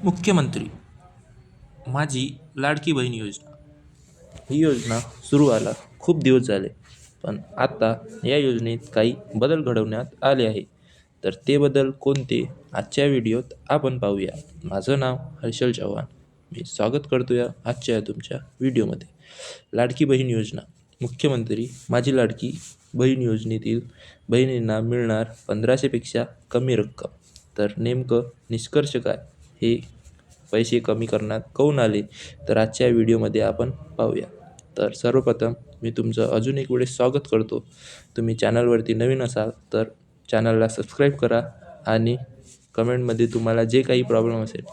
मुख्यमंत्री माझी लाडकी बहीण योजना ही योजना सुरू व्हायला खूप दिवस झाले, पण आता या योजनेत काही बदल घडवण्यात आले आहे. तर ते बदल कोणते आजच्या व्हिडिओत आपण पाहूया. माझं नाव हर्षल चव्हाण. मी स्वागत करतो या आजच्या तुमच्या व्हिडिओमध्ये. लाडकी बहीण योजना. मुख्यमंत्री माझी लाडकी बहीण योजनेतील बहिणींना मिळणार 1500पेक्षा कमी रक्कम. तर नेमकं निष्कर्ष काय, हे पैसे कमी करण्यात काऊन आले, तर आजच्या व्हिडिओमध्ये आपण पाहूया. तर सर्वप्रथम मी तुमचं अजून एक वेळेस स्वागत करतो. तुम्ही चॅनलवरती नवीन असाल तर चॅनलला सबस्क्राईब करा आणि कमेंटमध्ये तुम्हाला जे काही प्रॉब्लेम असेल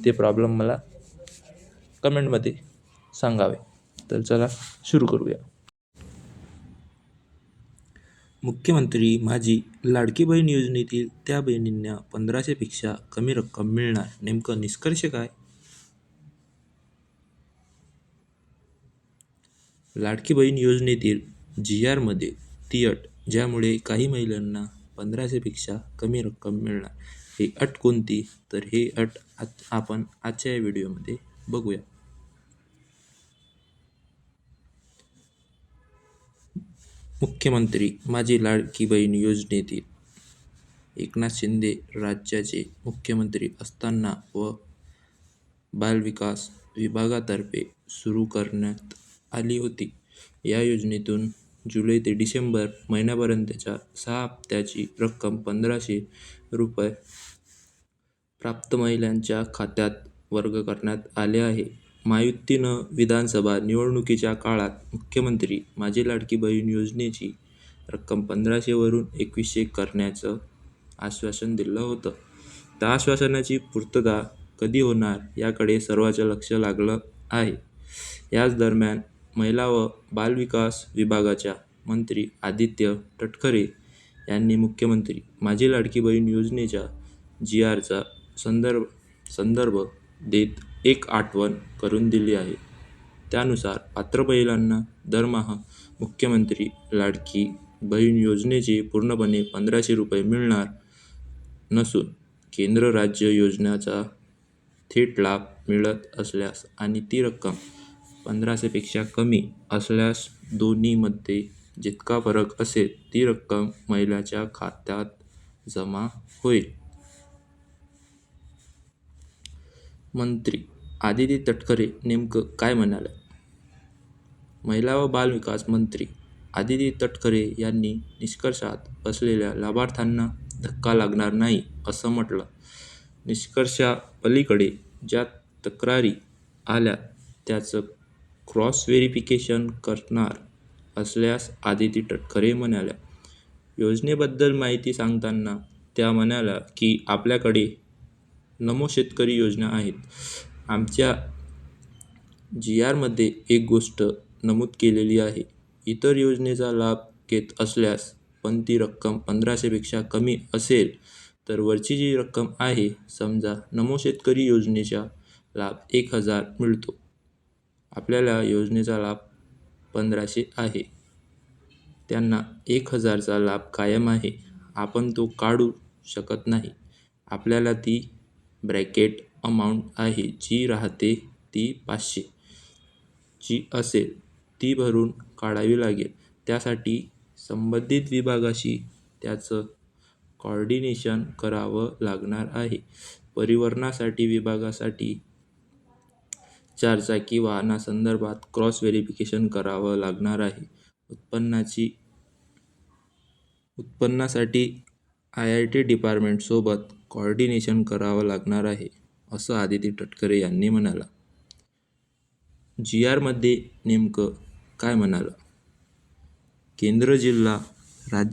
ते प्रॉब्लेम मला कमेंटमध्ये सांगावे. तर चला सुरू करूया. मुख्यमंत्री माझी लाडकी बहीण योजनेतील त्या बहिणींना 1500पेक्षा कमी रक्कम मिळणार. नेमकं निष्कर्ष काय? लाडकी बहीण योजनेतील GRमध्ये ती अट ज्यामुळे काही महिलांना 1500पेक्षा कमी रक्कम मिळणार. ही अट कोणती, तर ही अट आपण आजच्या या व्हिडिओमध्ये बघूया. मुख्यमंत्री माझी लाडकी बहीण योजनेतील एकनाथ शिंदे राज्याचे मुख्यमंत्री असताना व बालविकास विभागातर्फे सुरू करण्यात आली होती. या योजनेतून जुलै ते डिसेंबर महिन्यापर्यंतच्या 6 हप्त्याची रक्कम 1500 रुपये प्राप्त महिलांच्या खात्यात वर्ग करण्यात आले आहे. महायुतीनं विधानसभा निवडणुकीच्या काळात मुख्यमंत्री माझी लाडकी बहीण योजनेची रक्कम 1500 वरून 2100 करण्याचं आश्वासन दिलं होतं. त्या आश्वासनाची पूर्तता कधी होणार याकडे सर्वांचं लक्ष लागलं आहे. याच दरम्यान महिला व बालविकास विभागाच्या मंत्री आदित्य तटकरे यांनी मुख्यमंत्री माझी लाडकी बहीण योजनेच्या GRचा संदर्भ देत एक आठवण करून दिली आहे. त्यानुसार पात्र महिलांना दरमहा मुख्यमंत्री लाडकी बहीण योजनेचे पूर्णपणे 1500 रुपये मिळणार नसून केंद्र राज्य योजनांचा थेट लाभ मिळत असल्यास आणि ती रक्कम 1500पेक्षा कमी असल्यास दोन्हीमध्ये जितका फरक असेल ती रक्कम महिलाच्या खात्यात जमा होईल. मंत्री आदिती तटकरे नेमकं काय म्हणाल्या? महिला व बालविकास मंत्री आदिती तटकरे यांनी निष्कर्षात बसलेल्या लाभार्थ्यांना धक्का लागणार नाही असं म्हटलं. निष्कर्षापलीकडे ज्या तक्रारी आल्या त्याचं क्रॉस व्हेरिफिकेशन करणार असल्यास आदिती तटकरे म्हणाल्या. योजनेबद्दल माहिती सांगताना त्या म्हणाल्या की आपल्याकडे नमो शेतकरी योजना आहेत. आमच्या GRमध्ये एक गोष्ट नमूद केलेली आहे, इतर योजनेचा लाभ घेत असल्यास पण ती रक्कम 1500पेक्षा कमी असेल तर वरची जी रक्कम आहे, समजा नमो शेतकरी योजनेचा लाभ 1000 मिळतो. आपल्याला योजनेचा लाभ 1500 आहे. त्यांना 1000चा लाभ कायम आहे. आपण तो काढू शकत नाही. आपल्याला ती ब्रॅकेट अमाऊंट आहे जी राहते ती 500 ची असेल ती भरून काढावी लागेल. त्यासाठी संबंधित विभागाशी त्याचं कॉर्डिनेशन करावं लागणार आहे. परिवहनासाठी विभागासाठी 4चाकी वाहनासंदर्भात क्रॉस व्हेरिफिकेशन करावं लागणार आहे. उत्पन्नासाठी IRT डिपार्टमेंटसोबत कॉर्डिनेशन करावं लागणार आहे, असं आदिती तटकरे यांनी म्हणाला. GRमध्ये नेमकं काय म्हणालं? केंद्र, जिल्हा, राज्य